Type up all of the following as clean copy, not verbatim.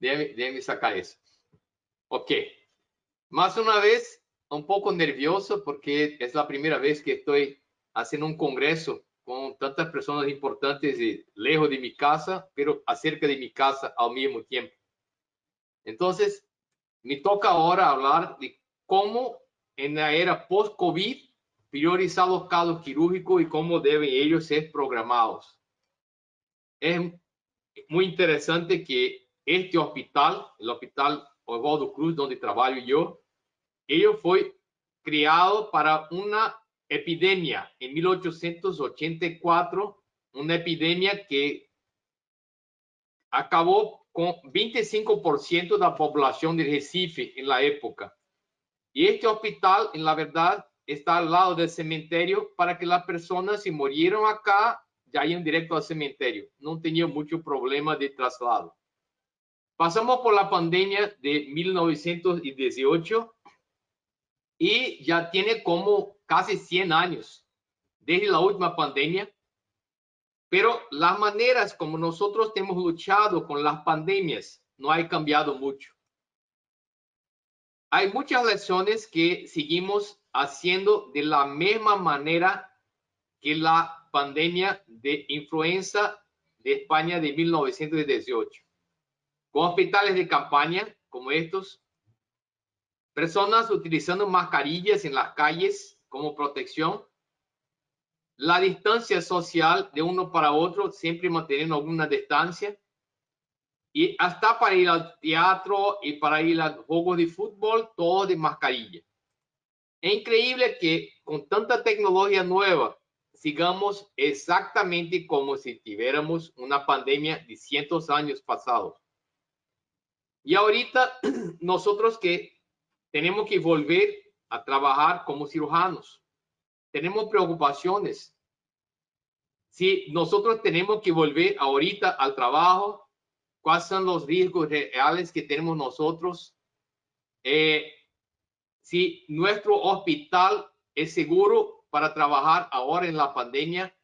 Déjeme sacar eso. Ok. Más una vez, un poco nervioso porque es la primera vez que estoy haciendo un congreso con tantas personas importantes y lejos de mi casa, pero acerca de mi casa al mismo tiempo. Entonces, me toca ahora hablar de cómo en la era post-COVID priorizar los casos quirúrgicos y cómo deben ellos ser programados. Es muy interesante que este hospital, el Hospital Oswaldo Cruz, donde trabajo yo, ello fue creado para una epidemia en 1884, una epidemia que acabó con 25% de la población de Recife en la época. Y este hospital, en la verdad, está al lado del cementerio para que las personas, si murieron acá, ya iban directo al cementerio. No tenía mucho problema de traslado. Pasamos por la pandemia de 1918 y ya tiene como casi 100 años desde la última pandemia. Pero las maneras como nosotros hemos luchado con las pandemias no ha cambiado mucho. Hay muchas lecciones que seguimos haciendo de la misma manera que la pandemia de influenza de España de 1918. Con hospitales de campaña como estos, personas utilizando mascarillas en las calles como protección, la distancia social de uno para otro, siempre manteniendo alguna distancia, y hasta para ir al teatro y para ir a juegos de fútbol, todo de mascarilla. Es increíble que con tanta tecnología nueva sigamos exactamente como si tuviéramos una pandemia de cientos de años pasados. Y ahorita nosotros que tenemos que volver a trabajar como cirujanos, tenemos preocupaciones. Si nosotros tenemos que volver ahorita al trabajo, ¿cuáles son los riesgos reales que tenemos nosotros? Si nuestro hospital es seguro para trabajar ahora en la pandemia,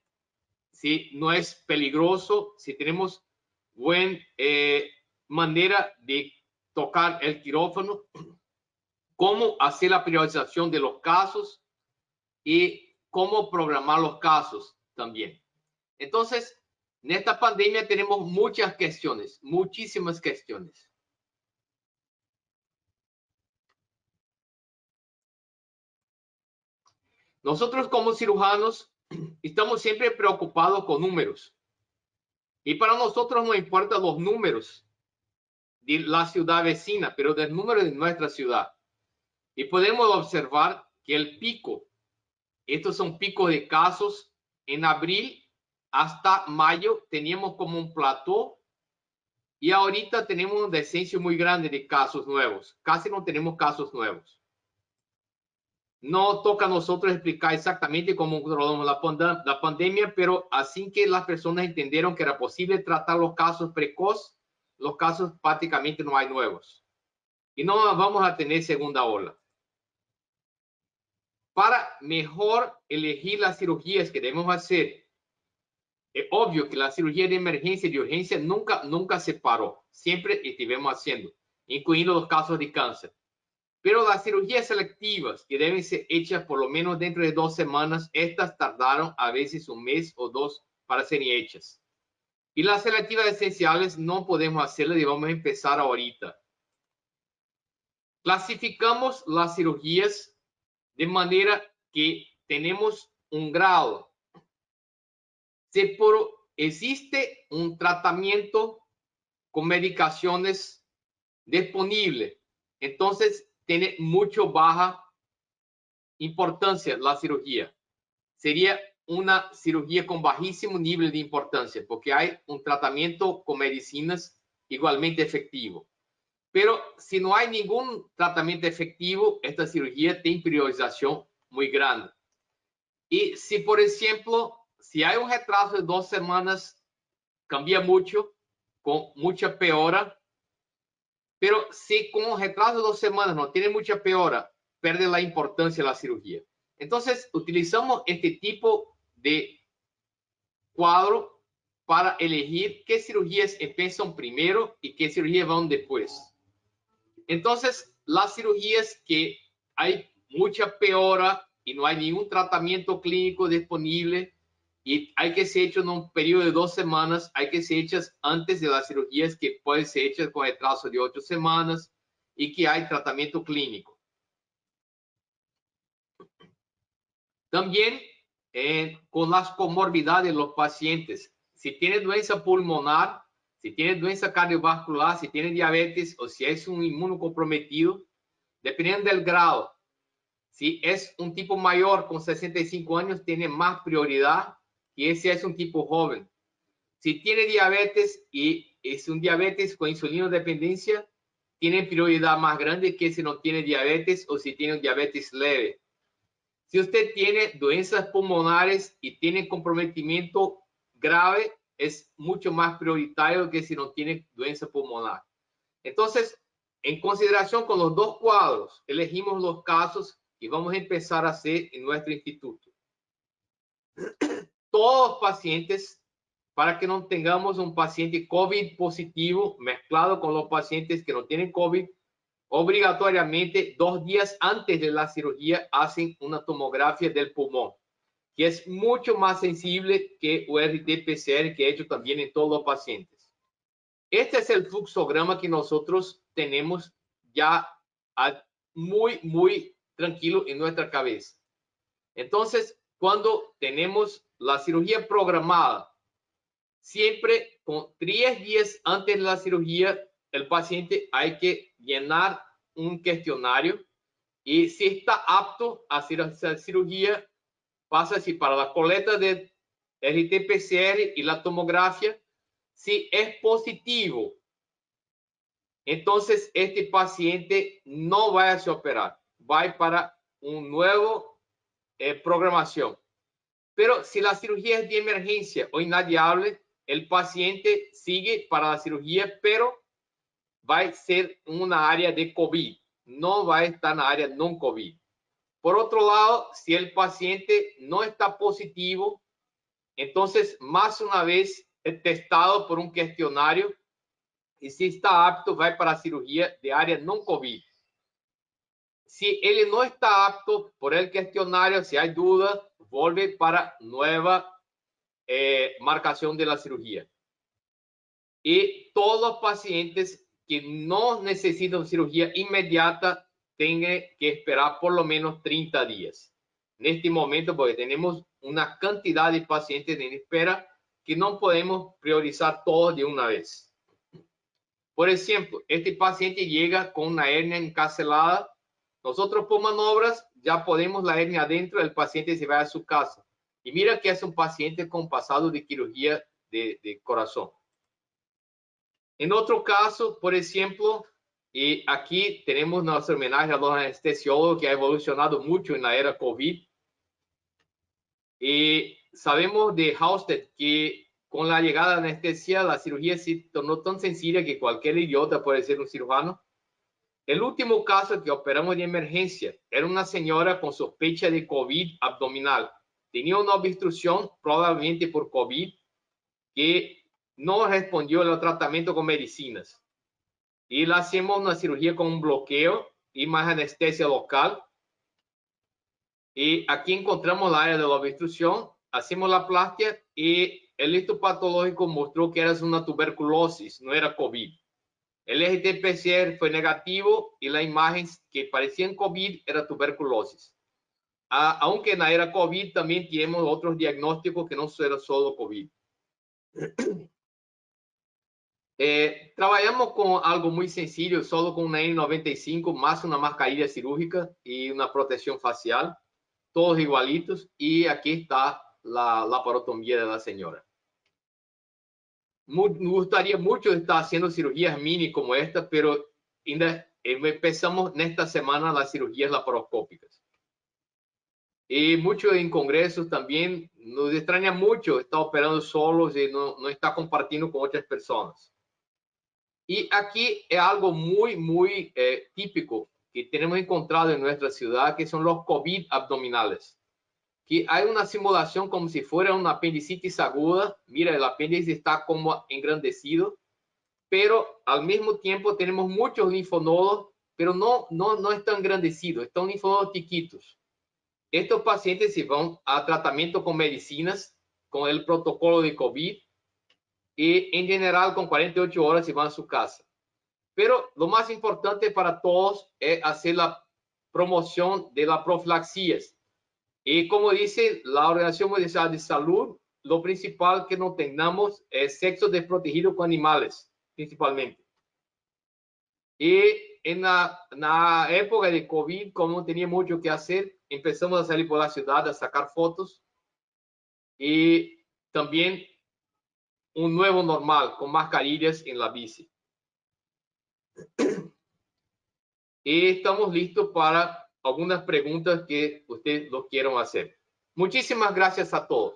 si no es peligroso, si tenemos buena manera de tocar el quirófano, cómo hacer la priorización de los casos y cómo programar los casos también. Entonces, en esta pandemia tenemos muchas cuestiones, muchísimas cuestiones. Nosotros como cirujanos estamos siempre preocupados con números. Y para nosotros no importan los números de la ciudad vecina, pero del número de nuestra ciudad. Y podemos observar que el pico, estos son picos de casos, en abril hasta mayo teníamos como un plató y ahorita tenemos un descenso muy grande de casos nuevos. Casi no tenemos casos nuevos. No toca a nosotros explicar exactamente cómo controlamos la pandemia, pero así que las personas entendieron que era posible tratar los casos precoces, los casos prácticamente no hay nuevos. Y no vamos a tener segunda ola. Para mejor elegir las cirugías que debemos hacer, es obvio que la cirugía de emergencia y de urgencia nunca se paró. Siempre estuvimos haciendo, incluyendo los casos de cáncer. Pero las cirugías selectivas que deben ser hechas por lo menos dentro de 2 semanas, estas tardaron a veces un mes o 2 para ser hechas. Y las selectivas esenciales no podemos hacerlas y vamos a empezar ahorita. Clasificamos las cirugías de manera que tenemos un grado. Si existe un tratamiento con medicaciones disponible, entonces tiene mucho baja importancia la cirugía. Sería una cirugía con bajísimo nivel de importancia porque hay un tratamiento con medicinas igualmente efectivo. Pero si no hay ningún tratamiento efectivo, esta cirugía tiene priorización muy grande. Y si, por ejemplo, si hay un retraso de 2 semanas, cambia mucho, con mucha peora. Pero si con un retraso de 2 semanas no tiene mucha peora, pierde la importancia de la cirugía. Entonces, utilizamos este tipo de cuadro para elegir qué cirugías empiezan primero y qué cirugías van después. Entonces, las cirugías que hay mucha peora y no hay ningún tratamiento clínico disponible y hay que ser hecho en un periodo de 2 semanas, hay que ser hechas antes de las cirugías que pueden ser hechas con retraso de 8 semanas y que hay tratamiento clínico. También con las comorbidades de los pacientes. Si tiene doença pulmonar, si tiene doença cardiovascular, si tiene diabetes o si es un inmunocomprometido, dependiendo del grado. Si es un tipo mayor con 65 años, tiene más prioridad que si es un tipo joven. Si tiene diabetes y es un diabetes con insulinodependencia, tiene prioridad más grande que si no tiene diabetes o si tiene un diabetes leve. Si usted tiene doenças pulmonares y tiene comprometimiento grave, es mucho más prioritario que si no tiene doença pulmonar. Entonces, en consideración con los dos cuadros, elegimos los casos y vamos a empezar a hacer en nuestro instituto. Todos los pacientes, para que no tengamos un paciente COVID positivo mezclado con los pacientes que no tienen COVID, obligatoriamente 2 días antes de la cirugía hacen una tomografía del pulmón, que es mucho más sensible que el RT-PCR que he hecho también en todos los pacientes. Este es el fluxograma que nosotros tenemos ya muy tranquilo en nuestra cabeza. Entonces, cuando tenemos la cirugía programada, siempre con 3 días antes de la cirugía, el paciente hay que llenar un cuestionario y si está apto a hacer esa cirugía, pasa así para la coleta de RT-PCR y la tomografía. Si es positivo, entonces este paciente no va a se operar, va para un nuevo programación. Pero si la cirugía es de emergencia o inadiable, el paciente sigue para la cirugía, pero va a ser una área de COVID, no va a estar en la área no COVID. Por otro lado, si el paciente no está positivo, entonces más una vez es testado por un cuestionario y si está apto, va para cirugía de área no COVID. Si él no está apto por el cuestionario, si hay duda, vuelve para nueva marcación de la cirugía. Y todos los pacientes que no necesitan cirugía inmediata tienen que esperar por lo menos 30 días. En este momento, porque tenemos una cantidad de pacientes en espera que no podemos priorizar todos de una vez. Por ejemplo, este paciente llega con una hernia encarcelada. Nosotros por manobras ya ponemos la hernia adentro, el paciente se va a su casa. Y mira que es un paciente con pasado de cirugía de corazón. En otro caso, por ejemplo, y aquí tenemos nuestro homenaje a los anestesiólogos que ha evolucionado mucho en la era COVID. Y sabemos de Hausted que con la llegada de la anestesia, la cirugía se tornó tan sencilla que cualquier idiota puede ser un cirujano. El último caso que operamos de emergencia era una señora con sospecha de COVID abdominal. Tenía una obstrucción, probablemente por COVID, que no respondió al tratamiento con medicinas. Y le hacemos una cirugía con un bloqueo y más anestesia local. Y aquí encontramos la área de la obstrucción, hacemos la plastia y el histopatológico mostró que era una tuberculosis, no era COVID. El RT-PCR fue negativo y la imagen que parecía COVID era tuberculosis. Aunque no era COVID, también tenemos otros diagnósticos que no era solo COVID. Trabajamos con algo muy sencillo, solo con una N95 más una mascarilla cirúrgica y una protección facial, todos igualitos, y aquí está la laparotomía de la señora. Me gustaría mucho estar haciendo cirugías mini como esta, pero empezamos en esta semana las cirugías laparoscópicas. Y mucho en congresos también nos extraña mucho estar operando solos y no está compartiendo con otras personas. Y aquí es algo muy típico que tenemos encontrado en nuestra ciudad, que son los COVID abdominales, que hay una simulación como si fuera una apendicitis aguda. Mira, el apéndice está como engrandecido, pero al mismo tiempo tenemos muchos linfonodos, pero no están engrandecidos, están linfonodos chiquitos. Estos pacientes se van a tratamiento con medicinas, con el protocolo de COVID, y en general con 48 horas se van a su casa. Pero lo más importante para todos es hacer la promoción de la profilaxis. Y como dice la Organización Mundial de Salud, lo principal que no tengamos es sexo desprotegido con animales, principalmente. Y en la época de COVID, como no tenía mucho que hacer, empezamos a salir por la ciudad a sacar fotos. Y también un nuevo normal con mascarillas en la bici. Y estamos listos para algunas preguntas que ustedes lo quieran hacer. Muchísimas gracias a todos.